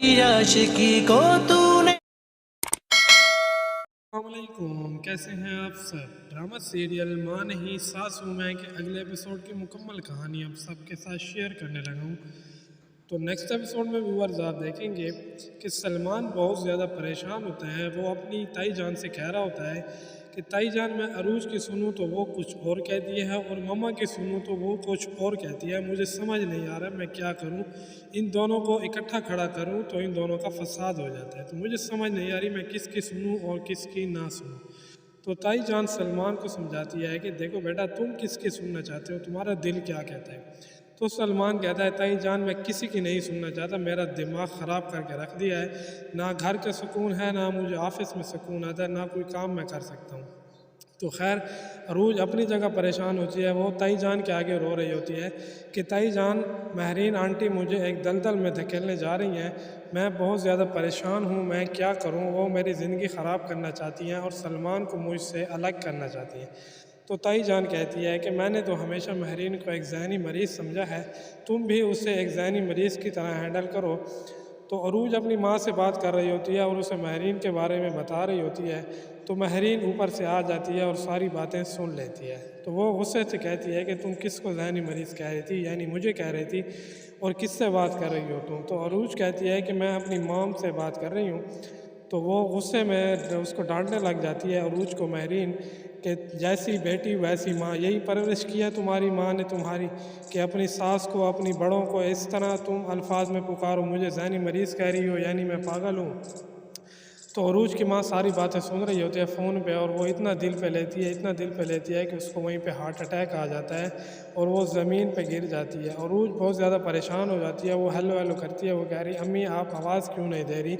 आशिकी को तूने। अस्सलामुअलैकुम, कैसे हैं आप सब। ड्रामा सीरियल माँ नहीं सास हूँ मैं के अगले एपिसोड की मुकम्मल कहानी अब सबके साथ शेयर करने लगा हूँ। तो नेक्स्ट एपिसोड में व्यूअर्स आप देखेंगे कि सलमान बहुत ज़्यादा परेशान होता है। वो अपनी ताई जान से कह रहा होता है कि ताई जान मैं अरूज की सुनूं तो वो कुछ और कहती है और मम्मा की सुनूं तो वो कुछ और कहती है। मुझे समझ नहीं आ रहा मैं क्या करूं, इन दोनों को इकट्ठा खड़ा करूं तो इन दोनों का फसाद हो जाता है। तो मुझे समझ नहीं आ रही मैं किसकी सुनूं और किसकी ना सुनूं। तो ताई जान सलमान को समझाती है कि देखो बेटा, तुम किसकी सुनना चाहते हो, तुम्हारा दिल क्या कहता है। तो सलमान कहता है ताई जान मैं किसी की नहीं सुनना चाहता, मेरा दिमाग ख़राब करके रख दिया है। ना घर का सुकून है, ना मुझे ऑफिस में सुकून आता है, ना कोई काम मैं कर सकता हूँ। तो खैर अरूज अपनी जगह परेशान होती है। वो ताई जान के आगे रो रही होती है कि ताई जान, महरीन आंटी मुझे एक दलदल में धकेलने जा रही हैं। मैं बहुत ज़्यादा परेशान हूँ, मैं क्या करूँ। वो मेरी ज़िंदगी ख़राब करना चाहती हैं और सलमान को मुझसे अलग करना चाहती हैं। तो ताई जान कहती है कि मैंने तो हमेशा महरीन को एक ज़हनी मरीज़ समझा है, तुम भी उसे एक ज़हनी मरीज़ की तरह हैंडल करो। तो अरूज अपनी माँ से बात कर रही होती है और उसे महरीन के बारे में बता रही होती है। तो महरीन ऊपर से आ जाती है और सारी बातें सुन लेती है। तो वो गुस्से से कहती है कि तुम किसको ज़हनी मरीज़ कह रही थी, यानी मुझे कह रही थी, और किससे बात कर रही हो तुम। तो अरूज कहती है कि मैं अपनी मॉम से बात कर रही हूँ। तो वो गुस्से में उसको डांटने लग जाती है अरूज को महरीन, कि जैसी बेटी वैसी माँ, यही परवरिश की है तुम्हारी माँ ने तुम्हारी, कि अपनी सास को अपनी बड़ों को इस तरह तुम अल्फाज में पुकारो, मुझे ज़हनी मरीज़ कह रही हो, यानी मैं पागल हूँ। तो अरूज की माँ सारी बातें सुन रही होती है फ़ोन पे, और वो इतना दिल पे लेती है, इतना दिल पे लेती है कि उसको वहीं पे हार्ट अटैक आ जाता है और वो ज़मीन पे गिर जाती है। अरूज बहुत ज़्यादा परेशान हो जाती है। वो हेलो हेलो करती है, वो कह रही अम्मी आप आवाज़ क्यों नहीं दे रही।